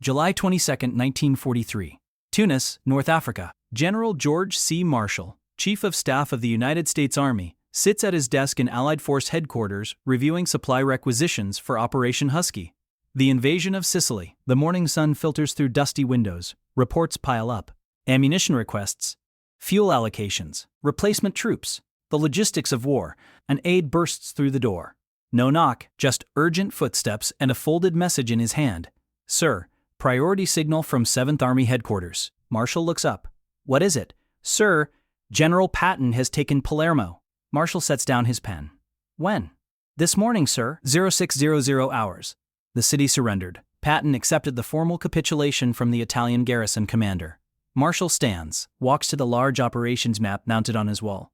July 22, 1943. Tunis, North Africa. General George C. Marshall, Chief of Staff of the United States Army, sits at his desk in Allied Force Headquarters reviewing supply requisitions for Operation Husky. The invasion of Sicily. The morning sun filters through dusty windows. Reports pile up. Ammunition requests. Fuel allocations. Replacement troops. The logistics of war. An aide bursts through the door. No knock, just urgent footsteps and a folded message in his hand. Sir, priority signal from 7th Army Headquarters. Marshall looks up. What is it? Sir, General Patton has taken Palermo. Marshall sets down his pen. When? This morning, sir. 0600 hours. The city surrendered. Patton accepted the formal capitulation from the Italian garrison commander. Marshall stands, walks to the large operations map mounted on his wall.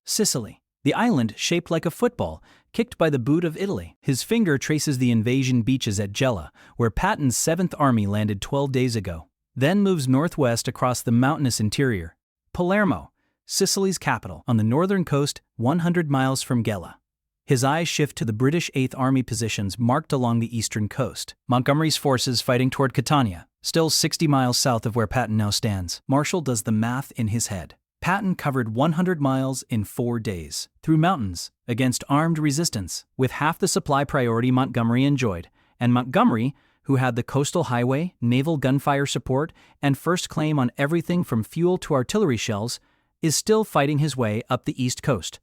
Sicily, the island shaped like a football, kicked by the boot of Italy. His finger traces the invasion beaches at Gela, where Patton's 7th Army landed 12 days ago. Then moves northwest across the mountainous interior. Palermo, Sicily's capital, on the northern coast, 100 miles from Gela. His eyes shift to the British 8th Army positions marked along the eastern coast. Montgomery's forces fighting toward Catania, still 60 miles south of where Patton now stands. Marshall does the math in his head. Patton covered 100 miles in 4 days, through mountains, against armed resistance, with half the supply priority Montgomery enjoyed, and Montgomery, who had the coastal highway, naval gunfire support, and first claim on everything from fuel to artillery shells, is still fighting his way up the east coast.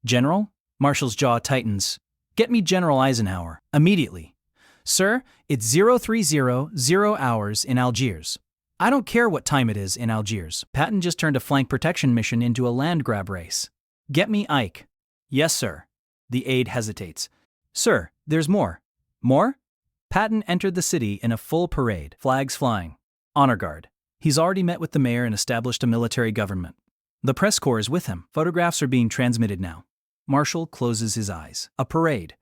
General? Marshall's jaw tightens. Get me General Eisenhower, immediately. Sir, it's 0300 hours in Algiers. I don't care what time it is in Algiers. Patton just turned a flank protection mission into a land grab race. Get me Ike. Yes, sir. The aide hesitates. Sir, there's more. More? Patton entered the city in a full parade, flags flying. Honor guard. He's already met with the mayor and established a military government. The press corps is with him. Photographs are being transmitted now. Marshall closes his eyes. A parade.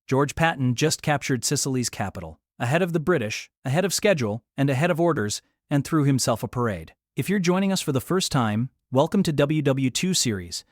George Patton just captured Sicily's capital, ahead of the British, ahead of schedule, and ahead of orders, and threw himself a parade. If you're joining us for the first time, welcome to WW2 series.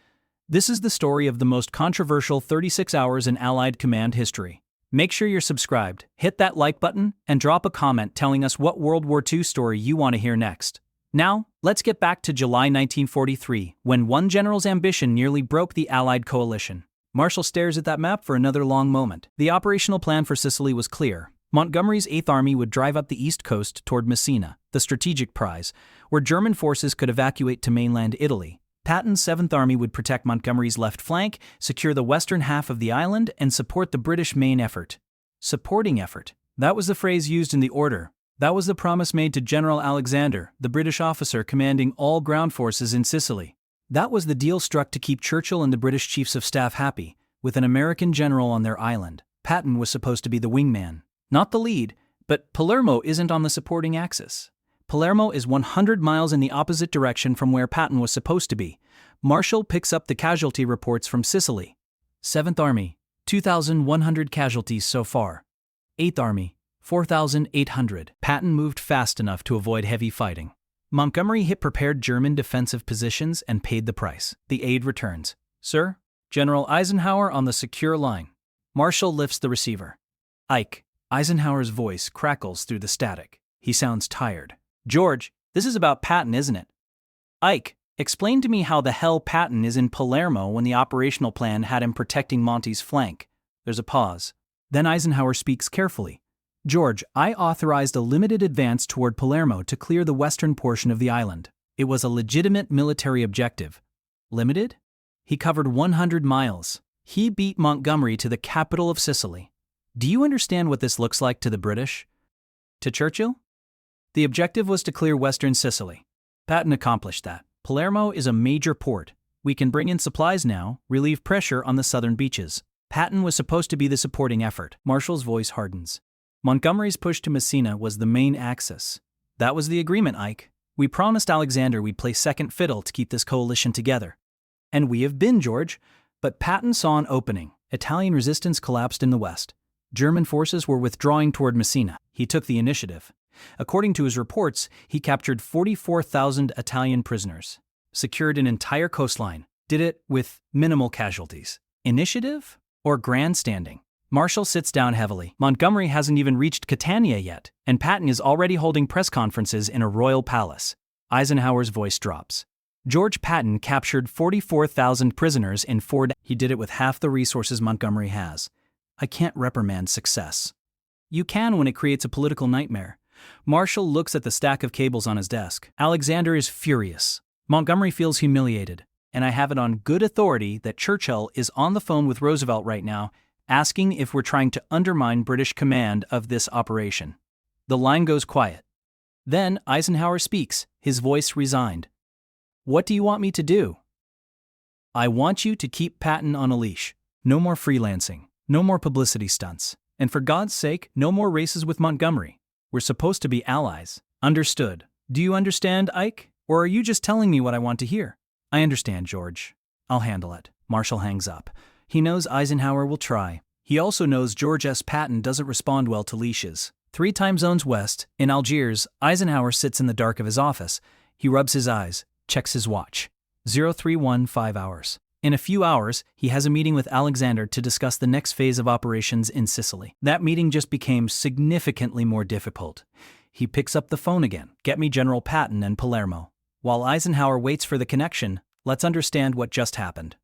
This is the story of the most controversial 36 hours in Allied command history. Make sure you're subscribed, hit that like button, and drop a comment telling us what World War II story you want to hear next. Now, let's get back to July 1943, when one general's ambition nearly broke the Allied coalition. Marshall stares at that map for another long moment. The operational plan for Sicily was clear. Montgomery's 8th Army would drive up the east coast toward Messina, the strategic prize, where German forces could evacuate to mainland Italy. Patton's 7th Army would protect Montgomery's left flank, secure the western half of the island, and support the British main effort. Supporting effort. That was the phrase used in the order. That was the promise made to General Alexander, the British officer commanding all ground forces in Sicily. That was the deal struck to keep Churchill and the British chiefs of staff happy, with an American general on their island. Patton was supposed to be the wingman. Not the lead, but Palermo isn't on the supporting axis. Palermo is 100 miles in the opposite direction from where Patton was supposed to be. Marshall picks up the casualty reports from Sicily. 7th Army, 2,100 casualties so far. 8th Army, 4,800. Patton moved fast enough to avoid heavy fighting. Montgomery hit prepared German defensive positions and paid the price. The aide returns. Sir, General Eisenhower on the secure line. Marshall lifts the receiver. Ike. Eisenhower's voice crackles through the static. He sounds tired. George, this is about Patton, isn't it? Ike, explain to me how the hell Patton is in Palermo when the operational plan had him protecting Monty's flank. There's a pause. Then Eisenhower speaks carefully. George, I authorized a limited advance toward Palermo to clear the western portion of the island. It was a legitimate military objective. Limited? He covered 100 miles. He beat Montgomery to the capital of Sicily. Do you understand what this looks like to the British? To Churchill? The objective was to clear western Sicily. Patton accomplished that. Palermo is a major port. We can bring in supplies now, relieve pressure on the southern beaches. Patton was supposed to be the supporting effort. Marshall's voice hardens. Montgomery's push to Messina was the main axis. That was the agreement, Ike. We promised Alexander we'd play second fiddle to keep this coalition together. And we have been, George. But Patton saw an opening. Italian resistance collapsed in the west. German forces were withdrawing toward Messina. He took the initiative. According to his reports, he captured 44,000 Italian prisoners, secured an entire coastline, did it with minimal casualties. Initiative or grandstanding? Marshall sits down heavily. Montgomery hasn't even reached Catania yet, and Patton is already holding press conferences in a royal palace. Eisenhower's voice drops. George Patton captured 44,000 prisoners in 4 days. He did it with half the resources Montgomery has. I can't reprimand success. You can when it creates a political nightmare. Marshall looks at the stack of cables on his desk. Alexander is furious. Montgomery feels humiliated. And I have it on good authority that Churchill is on the phone with Roosevelt right now, asking if we're trying to undermine British command of this operation. The line goes quiet. Then Eisenhower speaks, his voice resigned. What do you want me to do? I want you to keep Patton on a leash. No more freelancing. No more publicity stunts. And for God's sake, no more races with Montgomery. We're supposed to be allies. Understood. Do you understand, Ike? Or are you just telling me what I want to hear? I understand, George. I'll handle it. Marshall hangs up. He knows Eisenhower will try. He also knows George S. Patton doesn't respond well to leashes. 3 time zones west, in Algiers, Eisenhower sits in the dark of his office. He rubs his eyes, checks his watch. 0315 hours. In a few hours, he has a meeting with Alexander to discuss the next phase of operations in Sicily. That meeting just became significantly more difficult. He picks up the phone again. Get me General Patton and Palermo. While Eisenhower waits for the connection, let's understand what just happened.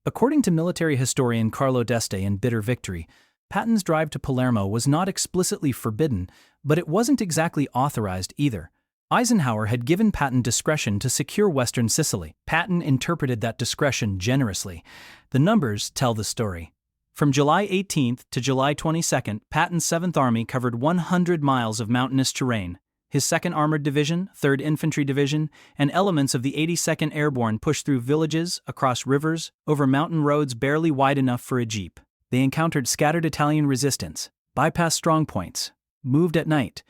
According to military historian Carlo d'Este in Bitter Victory, Patton's drive to Palermo was not explicitly forbidden, but it wasn't exactly authorized either. Eisenhower had given Patton discretion to secure western Sicily. Patton interpreted that discretion generously. The numbers tell the story. From July 18th to July 22nd, Patton's 7th Army covered 100 miles of mountainous terrain. His 2nd Armored Division, 3rd Infantry Division, and elements of the 82nd Airborne pushed through villages, across rivers, over mountain roads barely wide enough for a jeep. They encountered scattered Italian resistance, bypassed strongpoints, moved at night,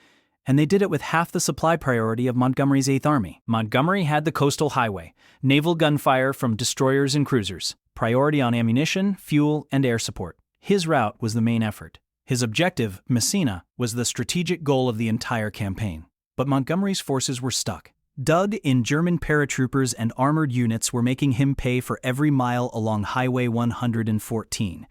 and they did it with half the supply priority of Montgomery's 8th Army. Montgomery had the coastal highway, naval gunfire from destroyers and cruisers, priority on ammunition, fuel, and air support. His route was the main effort. His objective, Messina, was the strategic goal of the entire campaign. But Montgomery's forces were stuck. Dug in German paratroopers and armored units were making him pay for every mile along Highway 114.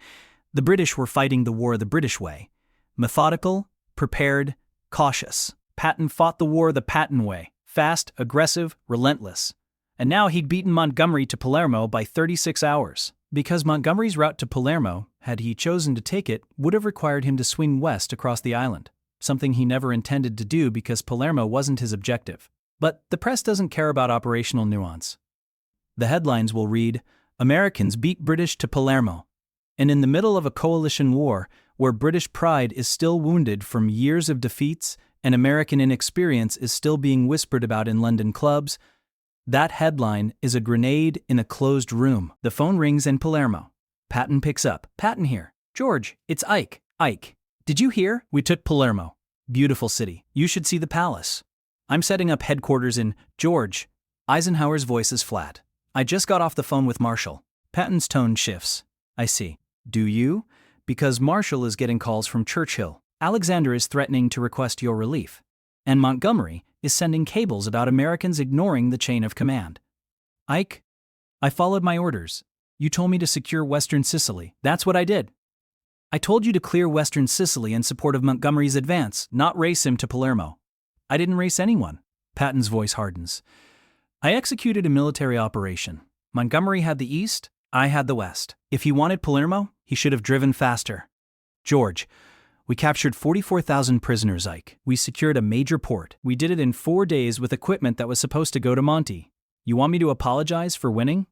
The British were fighting the war the British way. Methodical, prepared, cautious. Patton fought the war the Patton way. Fast, aggressive, relentless. And now he'd beaten Montgomery to Palermo by 36 hours. Because Montgomery's route to Palermo, had he chosen to take it, would have required him to swing west across the island. Something he never intended to do because Palermo wasn't his objective. But the press doesn't care about operational nuance. The headlines will read, Americans beat British to Palermo. And in the middle of a coalition war, where British pride is still wounded from years of defeats and American inexperience is still being whispered about in London clubs, that headline is a grenade in a closed room. The phone rings in Palermo. Patton picks up. Patton here. George, it's Ike. Ike. Did you hear? We took Palermo. Beautiful city. You should see the palace. I'm setting up headquarters in George. Eisenhower's voice is flat. I just got off the phone with Marshall. Patton's tone shifts. I see. Do you? Because Marshall is getting calls from Churchill. Alexander is threatening to request your relief. And Montgomery is sending cables about Americans ignoring the chain of command. Ike, I followed my orders. You told me to secure western Sicily. That's what I did. I told you to clear western Sicily in support of Montgomery's advance, not race him to Palermo. I didn't race anyone. Patton's voice hardens. I executed a military operation. Montgomery had the east, I had the west. If he wanted Palermo, he should have driven faster. George, we captured 44,000 prisoners, Ike. We secured a major port. We did it in 4 days with equipment that was supposed to go to Monty. You want me to apologize for winning?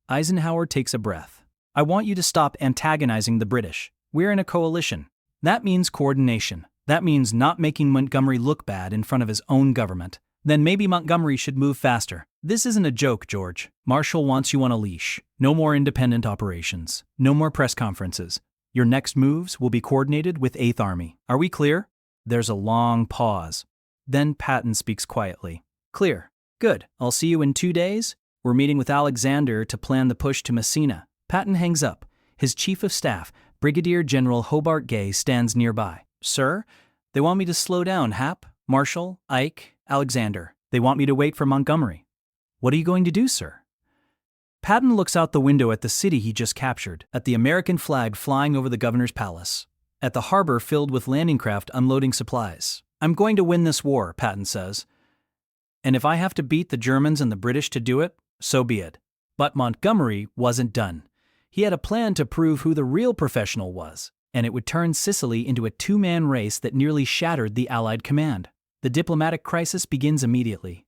Eisenhower takes a breath. I want you to stop antagonizing the British. We're in a coalition. That means coordination. That means not making Montgomery look bad in front of his own government. Then maybe Montgomery should move faster. This isn't a joke, George. Marshall wants you on a leash. No more independent operations. No more press conferences. Your next moves will be coordinated with 8th Army. Are we clear? There's a long pause. Then Patton speaks quietly. Clear. Good. I'll see you in 2 days. We're meeting with Alexander to plan the push to Messina. Patton hangs up. His chief of staff, Brigadier General Hobart Gay, stands nearby. Sir, they want me to slow down, Hap, Marshall, Ike, Alexander. They want me to wait for Montgomery. What are you going to do, sir? Patton looks out the window at the city he just captured, at the American flag flying over the governor's palace, at the harbor filled with landing craft unloading supplies. "I'm going to win this war," Patton says. "And if I have to beat the Germans and the British to do it, so be it." But Montgomery wasn't done. He had a plan to prove who the real professional was, and it would turn Sicily into a two-man race that nearly shattered the Allied command. The diplomatic crisis begins immediately.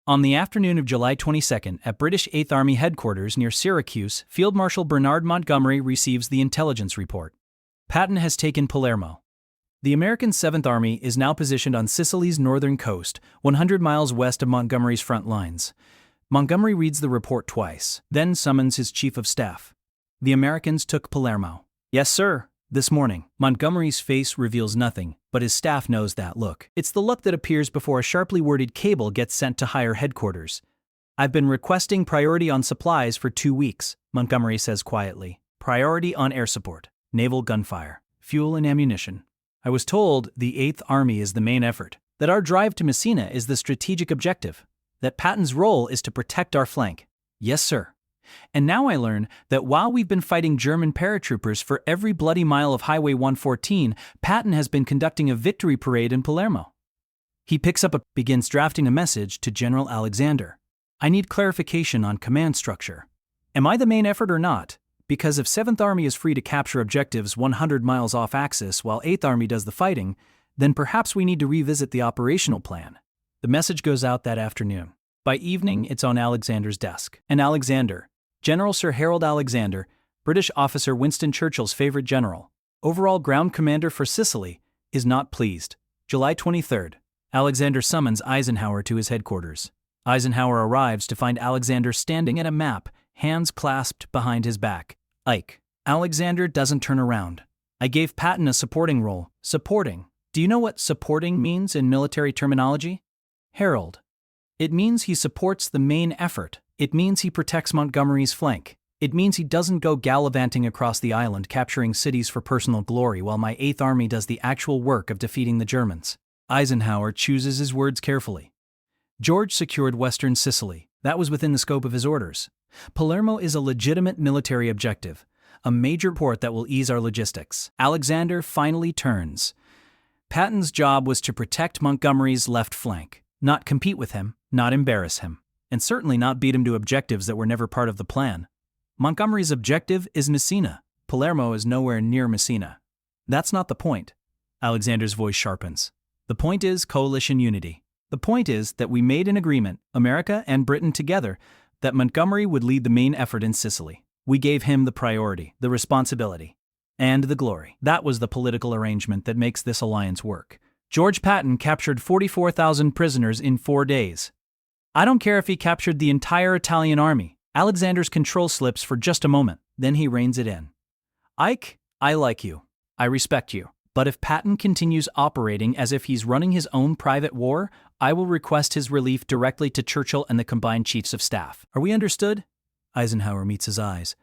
On the afternoon of July 22nd, at British 8th Army headquarters near Syracuse, Field Marshal Bernard Montgomery receives the intelligence report. Patton has taken Palermo. The American 7th Army is now positioned on Sicily's northern coast, 100 miles west of Montgomery's front lines. Montgomery reads the report twice, then summons his chief of staff. "The Americans took Palermo." "Yes, sir. This morning." Montgomery's face reveals nothing, but his staff knows that look. It's the look that appears before a sharply worded cable gets sent to higher headquarters. "I've been requesting priority on supplies for 2 weeks, Montgomery says quietly. "Priority on air support, naval gunfire, fuel and ammunition. I was told the 8th Army is the main effort, that our drive to Messina is the strategic objective, that Patton's role is to protect our flank." "Yes, sir. And now I learn that while we've been fighting German paratroopers for every bloody mile of Highway 114, Patton has been conducting a victory parade in Palermo." He begins drafting a message to General Alexander. "I need clarification on command structure. Am I the main effort or not? Because if 7th Army is free to capture objectives 100 miles off axis while 8th Army does the fighting, then perhaps we need to revisit the operational plan." The message goes out that afternoon. By evening, it's on Alexander's desk. And Alexander, General Sir Harold Alexander, British officer Winston Churchill's favorite general, overall ground commander for Sicily, is not pleased. July 23rd, Alexander summons Eisenhower to his headquarters. Eisenhower arrives to find Alexander standing at a map, hands clasped behind his back. "Ike." Alexander doesn't turn around. "I gave Patton a supporting role." Supporting. Do you know what supporting means in military terminology? Harold. It means he supports the main effort. It means he protects Montgomery's flank. It means he doesn't go gallivanting across the island capturing cities for personal glory while my 8th Army does the actual work of defeating the Germans. Eisenhower chooses his words carefully. George secured western Sicily. That was within the scope of his orders. Palermo is a legitimate military objective, a major port that will ease our logistics. Alexander finally turns. Patton's job was to protect Montgomery's left flank, not compete with him, not embarrass him, and certainly not beat him to objectives that were never part of the plan. Montgomery's objective is Messina. Palermo is nowhere near Messina. That's not the point. Alexander's voice sharpens. The point is coalition unity. The point is that we made an agreement, America and Britain together, that Montgomery would lead the main effort in Sicily. We gave him the priority, the responsibility, and the glory. That was the political arrangement that makes this alliance work. George Patton captured 44,000 prisoners in 4 days. I don't care if he captured the entire Italian army. Alexander's control slips for just a moment, then he reins it in. "Ike, I like you. I respect you. But if Patton continues operating as if he's running his own private war, I will request his relief directly to Churchill and the combined chiefs of staff. Are we understood?" Eisenhower meets his eyes.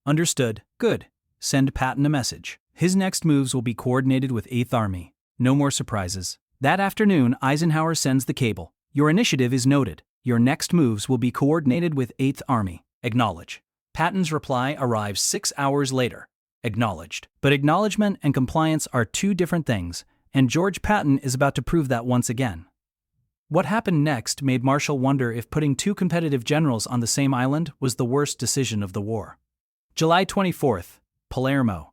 "Understood. Good. Send Patton a message. His next moves will be coordinated with 8th Army. No more surprises." That afternoon, Eisenhower sends the cable. "Your initiative is noted. Your next moves will be coordinated with 8th Army. Acknowledge." Patton's reply arrives 6 hours later. Acknowledged. But acknowledgement and compliance are two different things, and George Patton is about to prove that once again. What happened next made Marshall wonder if putting two competitive generals on the same island was the worst decision of the war. July 24th, Palermo.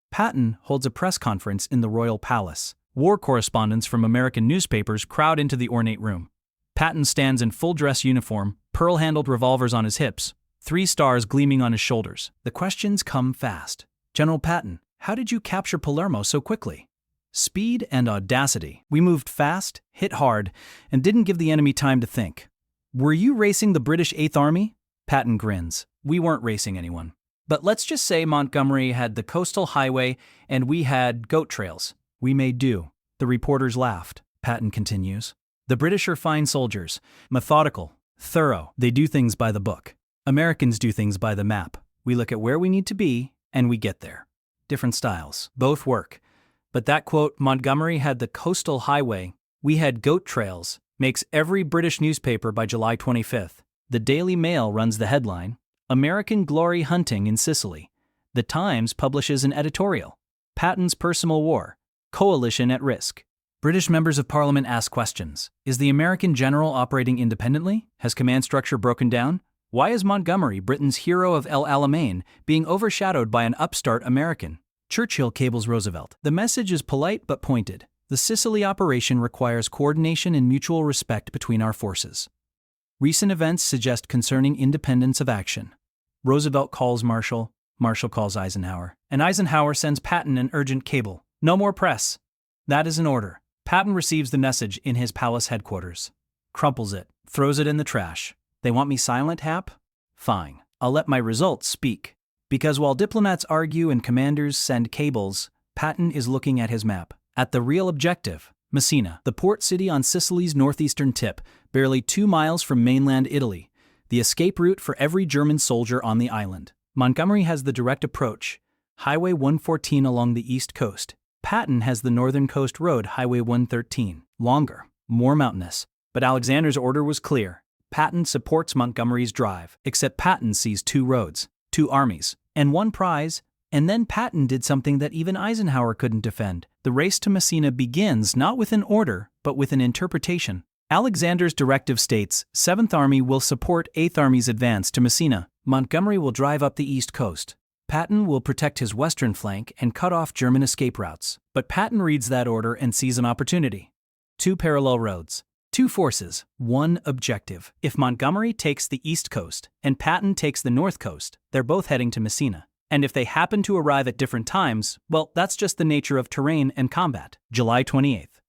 Patton holds a press conference in the Royal Palace. War correspondents from American newspapers crowd into the ornate room. Patton stands in full dress uniform, pearl-handled revolvers on his hips, 3 stars gleaming on his shoulders. The questions come fast. "General Patton, how did you capture Palermo so quickly?" "Speed and audacity. We moved fast, hit hard, and didn't give the enemy time to think." "Were you racing the British 8th Army?" Patton grins. "We weren't racing anyone. But let's just say Montgomery had the coastal highway and we had goat trails. We made do." The reporters laughed. Patton continues. "The British are fine soldiers, methodical, thorough. They do things by the book. Americans do things by the map. We look at where we need to be, and we get there. Different styles. Both work. But that quote, Montgomery had the coastal highway, we had goat trails, makes every British newspaper by July 25th. The Daily Mail runs the headline, American Glory Hunting in Sicily. The Times publishes an editorial. Patton's Personal War. Coalition at Risk. British members of Parliament ask questions. Is the American general operating independently? Has command structure broken down? Why is Montgomery, Britain's hero of El Alamein, being overshadowed by an upstart American? Churchill cables Roosevelt. The message is polite but pointed. The Sicily operation requires coordination and mutual respect between our forces. Recent events suggest concerning independence of action. Roosevelt calls Marshall, Marshall calls Eisenhower, and Eisenhower sends Patton an urgent cable. No more press. That is an order. Patton receives the message in his palace headquarters. Crumples it, throws it in the trash. They want me silent, Hap? Fine. I'll let my results speak. Because while diplomats argue and commanders send cables, Patton is looking at his map. At the real objective, Messina, the port city on Sicily's northeastern tip, barely 2 miles from mainland Italy, the escape route for every German soldier on the island. Montgomery has the direct approach, Highway 114 along the east coast. Patton has the northern coast road, Highway 113, longer, more mountainous. But Alexander's order was clear. Patton supports Montgomery's drive, except Patton sees 2 roads, 2 armies, and 1 prize. And then Patton did something that even Eisenhower couldn't defend. The race to Messina begins not with an order, but with an interpretation. Alexander's directive states, 7th Army will support 8th Army's advance to Messina. Montgomery will drive up the east coast. Patton will protect his western flank and cut off German escape routes. But Patton reads that order and sees an opportunity. 2 parallel roads. 2 forces, 1 objective. If Montgomery takes the east coast and Patton takes the north coast, they're both heading to Messina. And if they happen to arrive at different times, well, that's just the nature of terrain and combat. July 28th.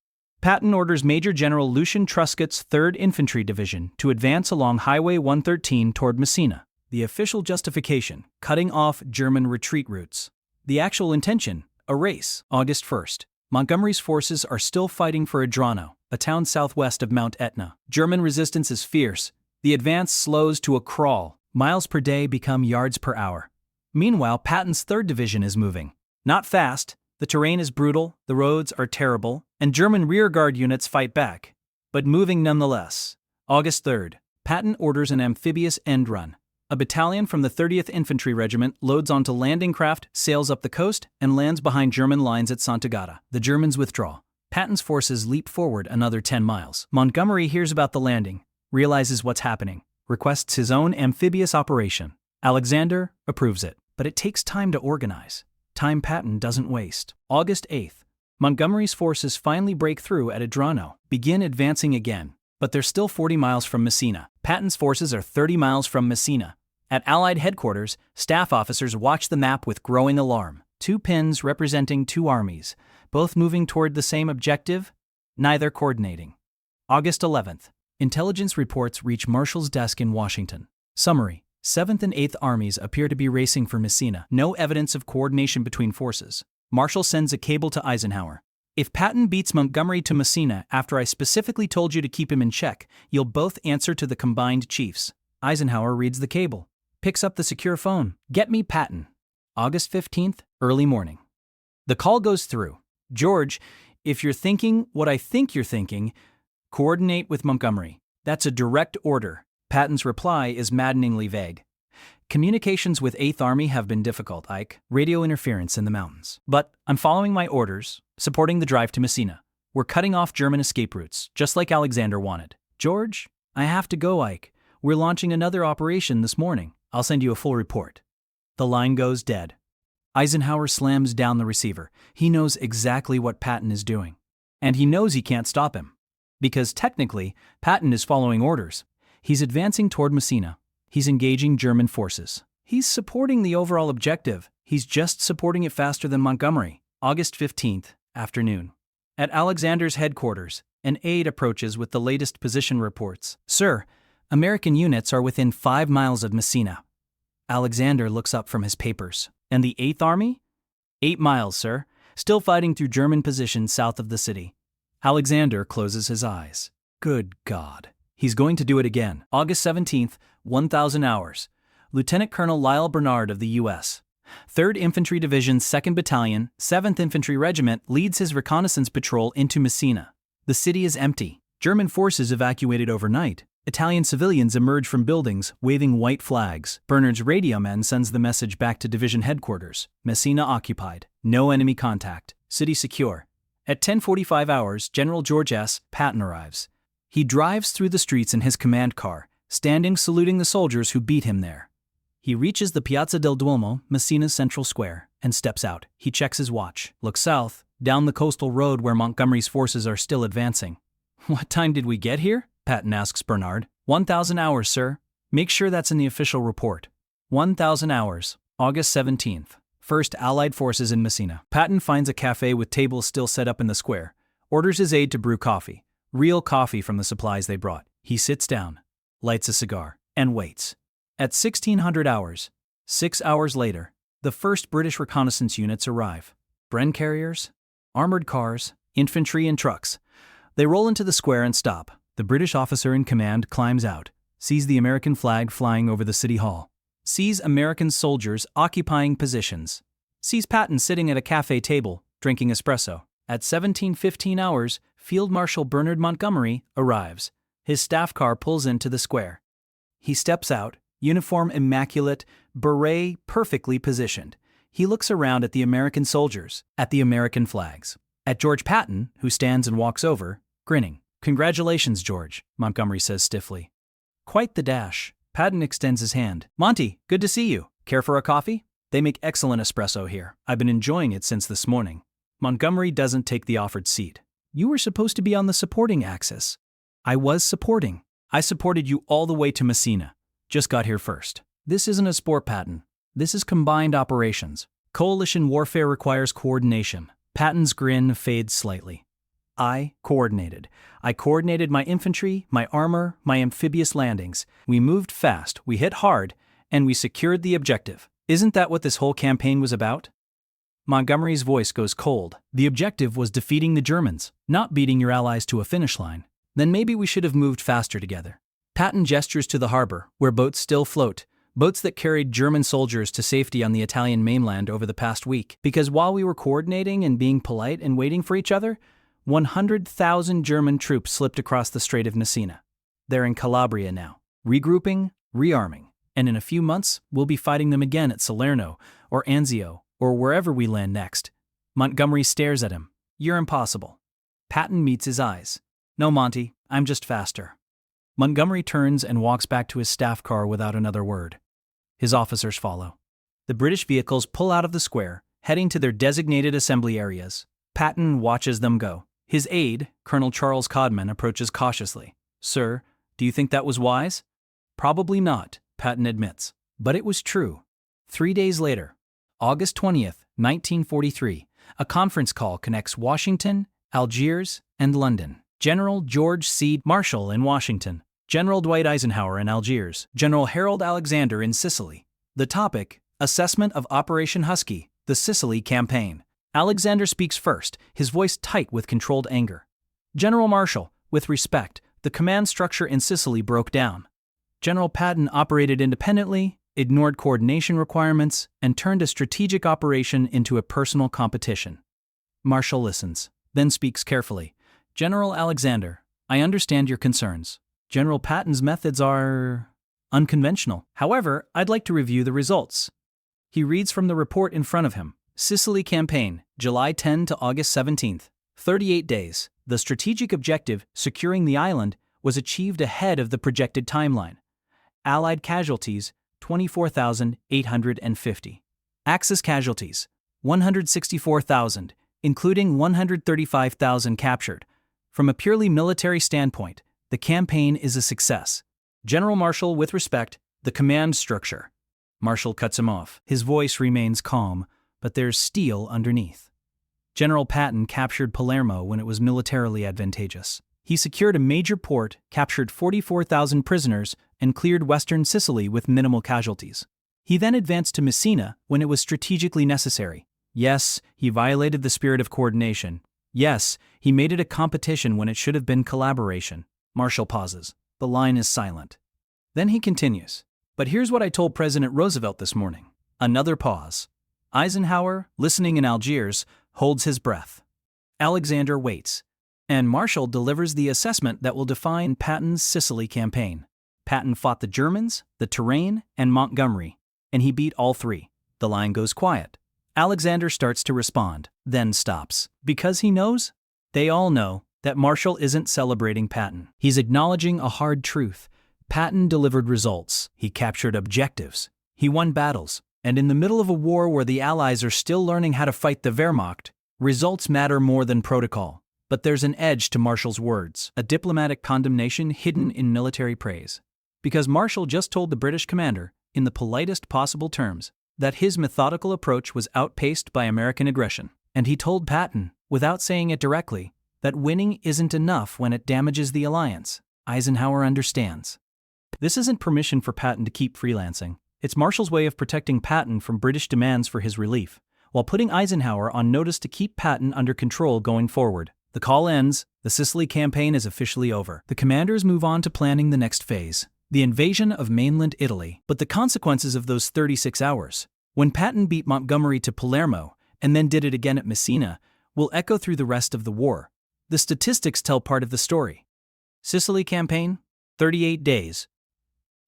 Patton orders Major General Lucian Truscott's 3rd Infantry Division to advance along Highway 113 toward Messina. The official justification, cutting off German retreat routes. The actual intention, a race. August 1st. Montgomery's forces are still fighting for Adrano, a town southwest of Mount Etna. German resistance is fierce. The advance slows to a crawl. Miles per day become yards per hour. Meanwhile, Patton's 3rd Division is moving. Not fast, the terrain is brutal, the roads are terrible, and German rearguard units fight back. But moving nonetheless. August 3rd. Patton orders an amphibious end run. A battalion from the 30th Infantry Regiment loads onto landing craft, sails up the coast, and lands behind German lines at Sant'Agata. The Germans withdraw. Patton's forces leap forward another 10 miles. Montgomery hears about the landing, realizes what's happening, requests his own amphibious operation. Alexander approves it, but it takes time to organize. Time Patton doesn't waste. August 8th. Montgomery's forces finally break through at Adrano, begin advancing again, but they're still 40 miles from Messina. Patton's forces are 30 miles from Messina. At Allied headquarters, staff officers watch the map with growing alarm. 2 pins representing 2 armies, both moving toward the same objective, neither coordinating. August 11th. Intelligence reports reach Marshall's desk in Washington. Summary. 7th and 8th Armies appear to be racing for Messina. No evidence of coordination between forces. Marshall sends a cable to Eisenhower. If Patton beats Montgomery to Messina after I specifically told you to keep him in check, you'll both answer to the combined chiefs. Eisenhower reads the cable. Picks up the secure phone. Get me Patton. August 15th, early morning. The call goes through. George, if you're thinking what I think you're thinking, coordinate with Montgomery. That's a direct order. Patton's reply is maddeningly vague. Communications with 8th Army have been difficult, Ike. Radio interference in the mountains. But I'm following my orders, supporting the drive to Messina. We're cutting off German escape routes, just like Alexander wanted. George, I have to go, Ike. We're launching another operation this morning. I'll send you a full report. The line goes dead. Eisenhower slams down the receiver. He knows exactly what Patton is doing. And he knows he can't stop him. Because technically, Patton is following orders. He's advancing toward Messina. He's engaging German forces. He's supporting the overall objective. He's just supporting it faster than Montgomery. August 15th, afternoon. At Alexander's headquarters, an aide approaches with the latest position reports. Sir, American units are within 5 miles of Messina. Alexander looks up from his papers. And the 8th Army? 8 miles, sir. Still fighting through German positions south of the city. Alexander closes his eyes. Good God. He's going to do it again. August 17th, 1,000 hours. Lieutenant Colonel Lyle Bernard of the U.S. 3rd Infantry Division's 2nd Battalion, 7th Infantry Regiment leads his reconnaissance patrol into Messina. The city is empty. German forces evacuated overnight. Italian civilians emerge from buildings, waving white flags. Bernard's radio man sends the message back to division headquarters. Messina occupied. No enemy contact. City secure. At 10:45 hours, General George S. Patton arrives. He drives through the streets in his command car, standing saluting the soldiers who beat him there. He reaches the Piazza del Duomo, Messina's central square, and steps out. He checks his watch, looks south, down the coastal road where Montgomery's forces are still advancing. "What time did we get here?" Patton asks Bernard. 1,000 hours, sir. Make sure that's in the official report. 1,000 hours, August 17th. First Allied forces in Messina. Patton finds a cafe with tables still set up in the square, orders his aide to brew coffee, real coffee from the supplies they brought. He sits down, lights a cigar, and waits. At 1600 hours, 6 hours later, the first British reconnaissance units arrive. Bren carriers, armored cars, infantry and trucks. They roll into the square and stop. The British officer in command climbs out, sees the American flag flying over the city hall, sees American soldiers occupying positions, sees Patton sitting at a cafe table, drinking espresso. At 17:15 hours, Field Marshal Bernard Montgomery arrives. His staff car pulls into the square. He steps out, uniform immaculate, beret perfectly positioned. He looks around at the American soldiers, at the American flags, at George Patton, who stands and walks over, grinning. "Congratulations, George," Montgomery says stiffly. "Quite the dash." Patton extends his hand. "Monty, good to see you. Care for a coffee? They make excellent espresso here. I've been enjoying it since this morning." Montgomery doesn't take the offered seat. "You were supposed to be on the supporting axis." "I was supporting. I supported you all the way to Messina. Just got here first." "This isn't a sport, Patton. This is combined operations. Coalition warfare requires coordination." Patton's grin fades slightly. I coordinated my infantry, my armor, my amphibious landings. We moved fast, we hit hard, and we secured the objective. Isn't that what this whole campaign was about?" Montgomery's voice goes cold. "The objective was defeating the Germans, not beating your allies to a finish line. Then maybe we should have moved faster together." Patton gestures to the harbor, where boats still float, boats that carried German soldiers to safety on the Italian mainland over the past week. Because while we were coordinating and being polite and waiting for each other, 100,000 German troops slipped across the Strait of Messina. They're in Calabria now, regrouping, rearming, and in a few months, we'll be fighting them again at Salerno, or Anzio, or wherever we land next. Montgomery stares at him. "You're impossible." Patton meets his eyes. "No, Monty, I'm just faster." Montgomery turns and walks back to his staff car without another word. His officers follow. The British vehicles pull out of the square, heading to their designated assembly areas. Patton watches them go. His aide, Colonel Charles Codman, approaches cautiously. "Sir, do you think that was wise?" "Probably not," Patton admits. But it was true. 3 days later, August 20th, 1943, a conference call connects Washington, Algiers, and London. General George C. Marshall in Washington, General Dwight Eisenhower in Algiers, General Harold Alexander in Sicily. The topic, Assessment of Operation Husky, the Sicily Campaign. Alexander speaks first, his voice tight with controlled anger. "General Marshall, with respect, the command structure in Sicily broke down. General Patton operated independently, ignored coordination requirements, and turned a strategic operation into a personal competition." Marshall listens, then speaks carefully. "General Alexander, I understand your concerns. General Patton's methods are unconventional. However, I'd like to review the results." He reads from the report in front of him. Sicily Campaign, July 10 to August 17th. 38 days. The strategic objective, securing the island, was achieved ahead of the projected timeline. Allied casualties, 24,850. Axis casualties, 164,000, including 135,000 captured. From a purely military standpoint, the campaign is a success. General Marshall, with respect, the command structure. Marshall cuts him off. His voice remains calm, but there's steel underneath. General Patton captured Palermo when it was militarily advantageous. He secured a major port, captured 44,000 prisoners, and cleared western Sicily with minimal casualties. He then advanced to Messina when it was strategically necessary. Yes, he violated the spirit of coordination. Yes, he made it a competition when it should have been collaboration. Marshall pauses. The line is silent. Then he continues. "But here's what I told President Roosevelt this morning." Another pause. Eisenhower, listening in Algiers, holds his breath. Alexander waits. And Marshall delivers the assessment that will define Patton's Sicily campaign. Patton fought the Germans, the Terrain, and Montgomery, and he beat all three. The line goes quiet. Alexander starts to respond, then stops. Because he knows? They all know that Marshall isn't celebrating Patton. He's acknowledging a hard truth. Patton delivered results. He captured objectives. He won battles. And in the middle of a war where the Allies are still learning how to fight the Wehrmacht, results matter more than protocol. But there's an edge to Marshall's words, a diplomatic condemnation hidden in military praise. Because Marshall just told the British commander, in the politest possible terms, that his methodical approach was outpaced by American aggression. And he told Patton, without saying it directly, that winning isn't enough when it damages the alliance. Eisenhower understands. This isn't permission for Patton to keep freelancing. It's Marshall's way of protecting Patton from British demands for his relief, while putting Eisenhower on notice to keep Patton under control going forward. The call ends, the Sicily campaign is officially over. The commanders move on to planning the next phase, the invasion of mainland Italy. But the consequences of those 36 hours, when Patton beat Montgomery to Palermo and then did it again at Messina, will echo through the rest of the war. The statistics tell part of the story. Sicily campaign, 38 days.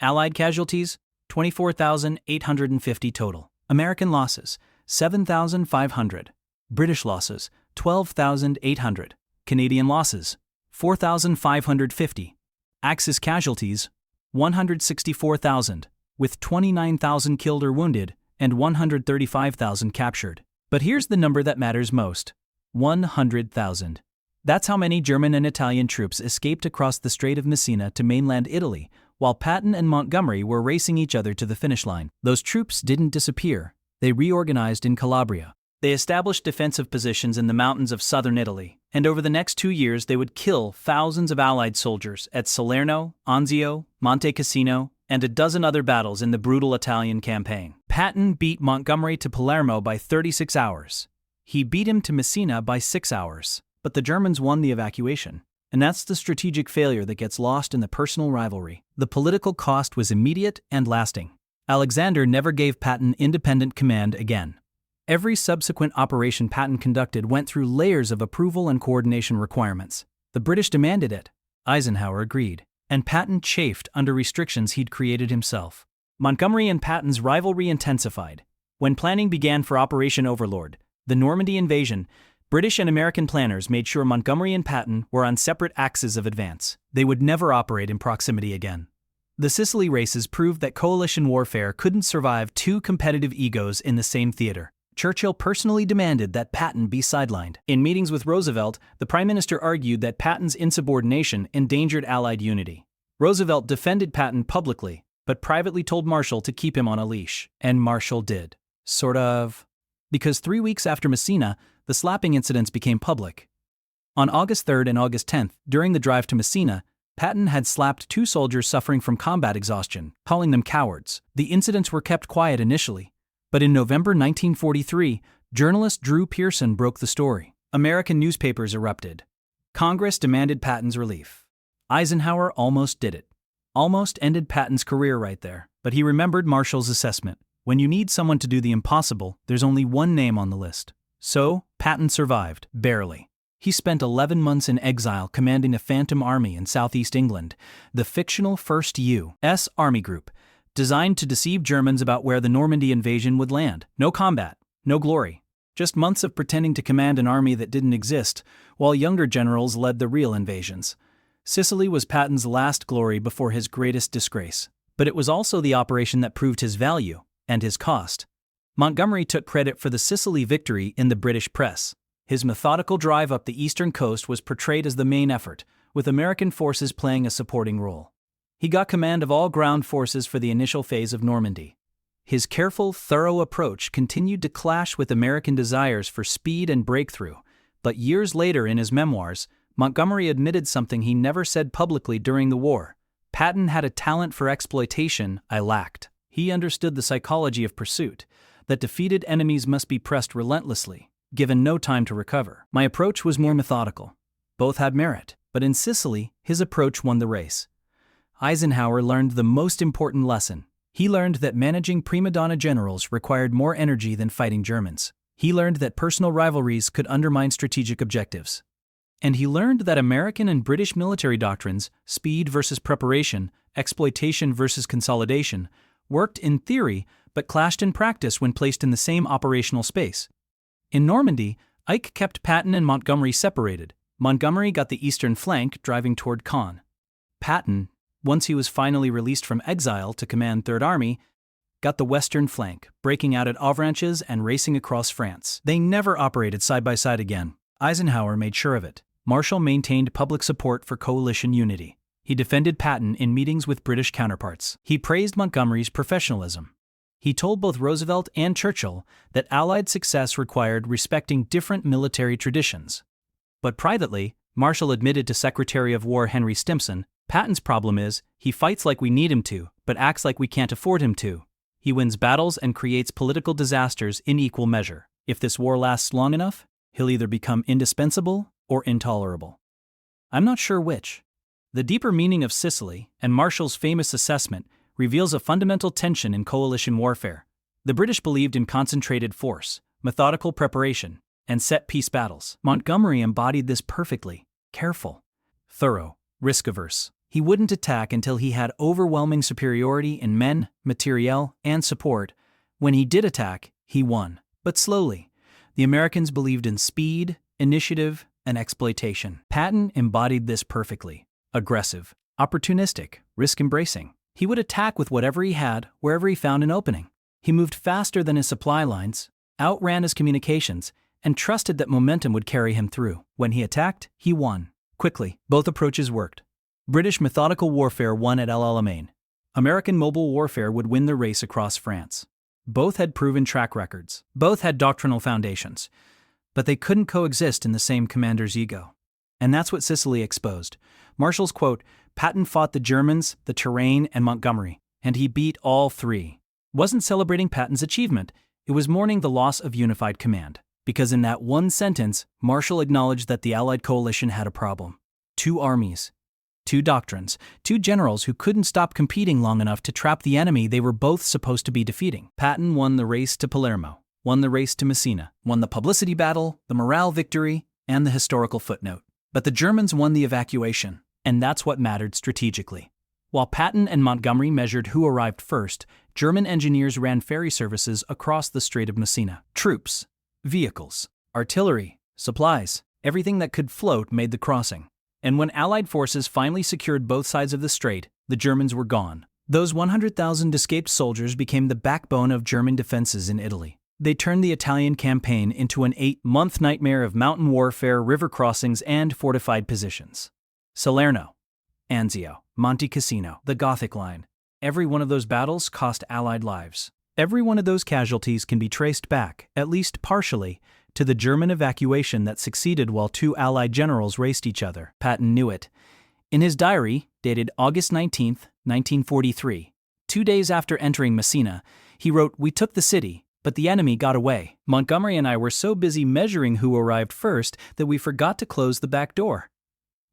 Allied casualties, 24,850 total. American losses, 7,500. British losses, 12,800. Canadian losses, 4,550. Axis casualties, 164,000, with 29,000 killed or wounded and 135,000 captured. But here's the number that matters most: 100,000. That's how many German and Italian troops escaped across the Strait of Messina to mainland Italy, while Patton and Montgomery were racing each other to the finish line. Those troops didn't disappear. They reorganized in Calabria. They established defensive positions in the mountains of southern Italy, and over the next 2 years they would kill thousands of Allied soldiers at Salerno, Anzio, Monte Cassino, and a dozen other battles in the brutal Italian campaign. Patton beat Montgomery to Palermo by 36 hours. He beat him to Messina by 6 hours. But the Germans won the evacuation. And that's the strategic failure that gets lost in the personal rivalry. The political cost was immediate and lasting. Alexander never gave Patton independent command again. Every subsequent operation Patton conducted went through layers of approval and coordination requirements. The British demanded it. Eisenhower agreed. And Patton chafed under restrictions he'd created himself. Montgomery and Patton's rivalry intensified. When planning began for Operation Overlord, the Normandy invasion, British and American planners made sure Montgomery and Patton were on separate axes of advance. They would never operate in proximity again. The Sicily races proved that coalition warfare couldn't survive two competitive egos in the same theater. Churchill personally demanded that Patton be sidelined. In meetings with Roosevelt, the Prime Minister argued that Patton's insubordination endangered Allied unity. Roosevelt defended Patton publicly, but privately told Marshall to keep him on a leash. And Marshall did. Sort of. Because 3 weeks after Messina, the slapping incidents became public. On August 3rd and August 10th, during the drive to Messina, Patton had slapped 2 soldiers suffering from combat exhaustion, calling them cowards. The incidents were kept quiet initially, but in November 1943, journalist Drew Pearson broke the story. American newspapers erupted. Congress demanded Patton's relief. Eisenhower almost did it. Almost ended Patton's career right there, but he remembered Marshall's assessment. When you need someone to do the impossible, there's only one name on the list. So, Patton survived, barely. He spent 11 months in exile commanding a phantom army in southeast England, the fictional 1st U.S. Army Group, designed to deceive Germans about where the Normandy invasion would land. No combat, no glory. Just months of pretending to command an army that didn't exist, while younger generals led the real invasions. Sicily was Patton's last glory before his greatest disgrace. But it was also the operation that proved his value and his cost. Montgomery took credit for the Sicily victory in the British press. His methodical drive up the eastern coast was portrayed as the main effort, with American forces playing a supporting role. He got command of all ground forces for the initial phase of Normandy. His careful, thorough approach continued to clash with American desires for speed and breakthrough, but years later in his memoirs, Montgomery admitted something he never said publicly during the war. Patton had a talent for exploitation I lacked. He understood the psychology of pursuit, that defeated enemies must be pressed relentlessly, given no time to recover. My approach was more methodical. Both had merit, but in Sicily, his approach won the race. Eisenhower learned the most important lesson. He learned that managing prima donna generals required more energy than fighting Germans. He learned that personal rivalries could undermine strategic objectives. And he learned that American and British military doctrines, speed versus preparation, exploitation versus consolidation, worked in theory but clashed in practice when placed in the same operational space. In Normandy, Ike kept Patton and Montgomery separated. Montgomery got the eastern flank, driving toward Caen. Patton, once he was finally released from exile to command Third Army, got the western flank, breaking out at Avranches and racing across France. They never operated side by side again. Eisenhower made sure of it. Marshall maintained public support for coalition unity. He defended Patton in meetings with British counterparts. He praised Montgomery's professionalism. He told both Roosevelt and Churchill that Allied success required respecting different military traditions. But privately, Marshall admitted to Secretary of War Henry Stimson, "Patton's problem is, he fights like we need him to, but acts like we can't afford him to. He wins battles and creates political disasters in equal measure. If this war lasts long enough, he'll either become indispensable or intolerable." I'm not sure which. The deeper meaning of Sicily and Marshall's famous assessment reveals a fundamental tension in coalition warfare. The British believed in concentrated force, methodical preparation, and set-piece battles. Montgomery embodied this perfectly: careful, thorough, risk-averse. He wouldn't attack until he had overwhelming superiority in men, materiel, and support. When he did attack, he won. But slowly. The Americans believed in speed, initiative, and exploitation. Patton embodied this perfectly: aggressive, opportunistic, risk-embracing. He would attack with whatever he had, wherever he found an opening. He moved faster than his supply lines, outran his communications, and trusted that momentum would carry him through. When he attacked, he won. Quickly, both approaches worked. British methodical warfare won at El Alamein. American mobile warfare would win the race across France. Both had proven track records. Both had doctrinal foundations. But they couldn't coexist in the same commander's ego. And that's what Sicily exposed. Marshall's quote, "Patton fought the Germans, the terrain, and Montgomery, and he beat all three," wasn't celebrating Patton's achievement. It was mourning the loss of unified command. Because in that one sentence, Marshall acknowledged that the Allied coalition had a problem. Two armies, two doctrines, two generals who couldn't stop competing long enough to trap the enemy they were both supposed to be defeating. Patton won the race to Palermo, won the race to Messina, won the publicity battle, the morale victory, and the historical footnote. But the Germans won the evacuation, and that's what mattered strategically. While Patton and Montgomery measured who arrived first, German engineers ran ferry services across the Strait of Messina. Troops, vehicles, artillery, supplies, everything that could float made the crossing. And when Allied forces finally secured both sides of the strait, the Germans were gone. Those 100,000 escaped soldiers became the backbone of German defenses in Italy. They turned the Italian campaign into an 8-month nightmare of mountain warfare, river crossings, and fortified positions. Salerno, Anzio, Monte Cassino, the Gothic Line. Every one of those battles cost Allied lives. Every one of those casualties can be traced back, at least partially, to the German evacuation that succeeded while two Allied generals raced each other. Patton knew it. In his diary, dated August 19, 1943, 2 days after entering Messina, he wrote, "We took the city, but the enemy got away. Montgomery and I were so busy measuring who arrived first that we forgot to close the back door."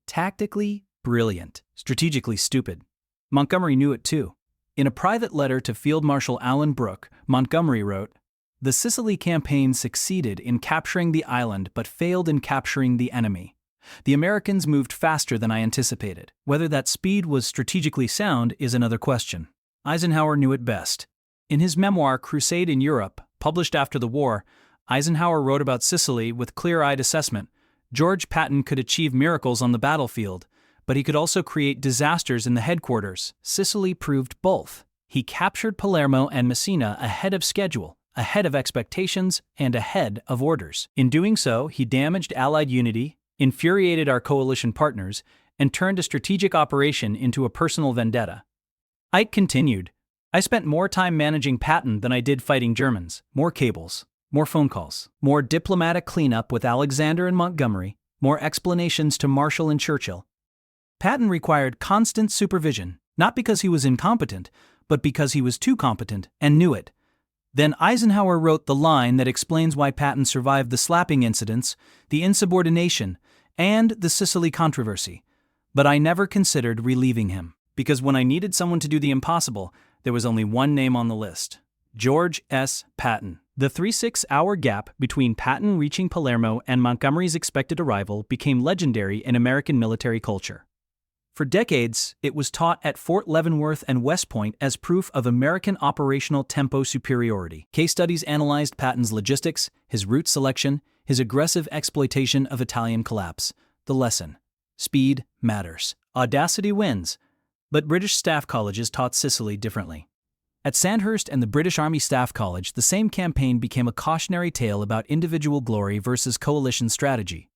Tactically brilliant, strategically stupid. Montgomery knew it too. In a private letter to Field Marshal Alan Brooke, Montgomery wrote, "The Sicily campaign succeeded in capturing the island but failed in capturing the enemy. The Americans moved faster than I anticipated. Whether that speed was strategically sound is another question. Eisenhower knew it best." In his memoir Crusade in Europe, published after the war, Eisenhower wrote about Sicily with clear-eyed assessment. George Patton could achieve miracles on the battlefield, but he could also create disasters in the headquarters. Sicily proved both. He captured Palermo and Messina ahead of schedule, ahead of expectations, and ahead of orders. In doing so, he damaged Allied unity, infuriated our coalition partners, and turned a strategic operation into a personal vendetta. Ike continued, "I spent more time managing Patton than I did fighting Germans. More cables, more phone calls, more diplomatic cleanup with Alexander and Montgomery, more explanations to Marshall and Churchill. Patton required constant supervision, not because he was incompetent, but because he was too competent and knew it." Then Eisenhower wrote the line that explains why Patton survived the slapping incidents, the insubordination, and the Sicily controversy. "But I never considered relieving him, because when I needed someone to do the impossible, there was only one name on the list: George S. Patton. The 3-6-hour gap between Patton reaching Palermo and Montgomery's expected arrival became legendary in American military culture. For decades, it was taught at Fort Leavenworth and West Point as proof of American operational tempo superiority. Case studies analyzed Patton's logistics, his route selection, his aggressive exploitation of Italian collapse. The lesson: speed matters. Audacity wins. But British staff colleges taught Sicily differently. At Sandhurst and the British Army Staff College, the same campaign became a cautionary tale about individual glory versus coalition strategy.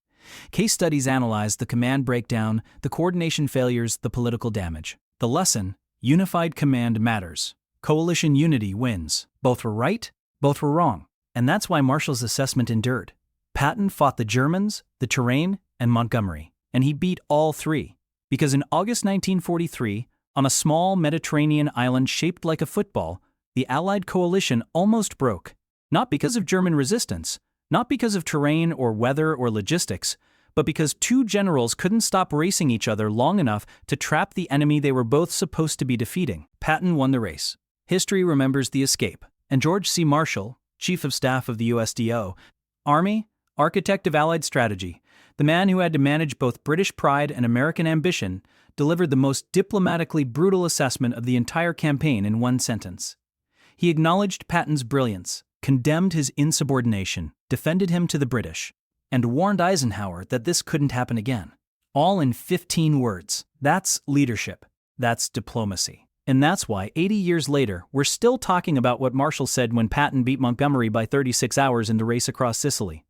Case studies analyzed the command breakdown, the coordination failures, the political damage. The lesson: unified command matters. Coalition unity wins. Both were right, both were wrong. And that's why Marshall's assessment endured. Patton fought the Germans, the terrain, and Montgomery. And he beat all three. Because in August 1943, on a small Mediterranean island shaped like a football, the Allied coalition almost broke. Not because of German resistance, not because of terrain or weather or logistics, but because two generals couldn't stop racing each other long enough to trap the enemy they were both supposed to be defeating. Patton won the race. History remembers the escape. And George C. Marshall, Chief of Staff of the USDO, Army, architect of Allied strategy, the man who had to manage both British pride and American ambition, delivered the most diplomatically brutal assessment of the entire campaign in one sentence. He acknowledged Patton's brilliance, condemned his insubordination, defended him to the British, and warned Eisenhower that this couldn't happen again. All in 15 words. That's leadership. That's diplomacy. And that's why 80 years later, we're still talking about what Marshall said when Patton beat Montgomery by 36 hours in the race across Sicily.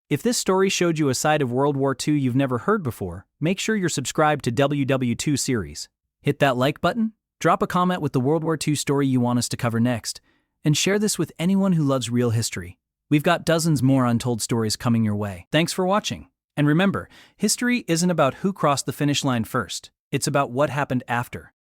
If this story showed you a side of World War II you've never heard before, make sure you're subscribed to WW2 Series. Hit that like button, drop a comment with the World War II story you want us to cover next, and share this with anyone who loves real history. We've got dozens more untold stories coming your way. Thanks for watching. And remember, history isn't about who crossed the finish line first. It's about what happened after.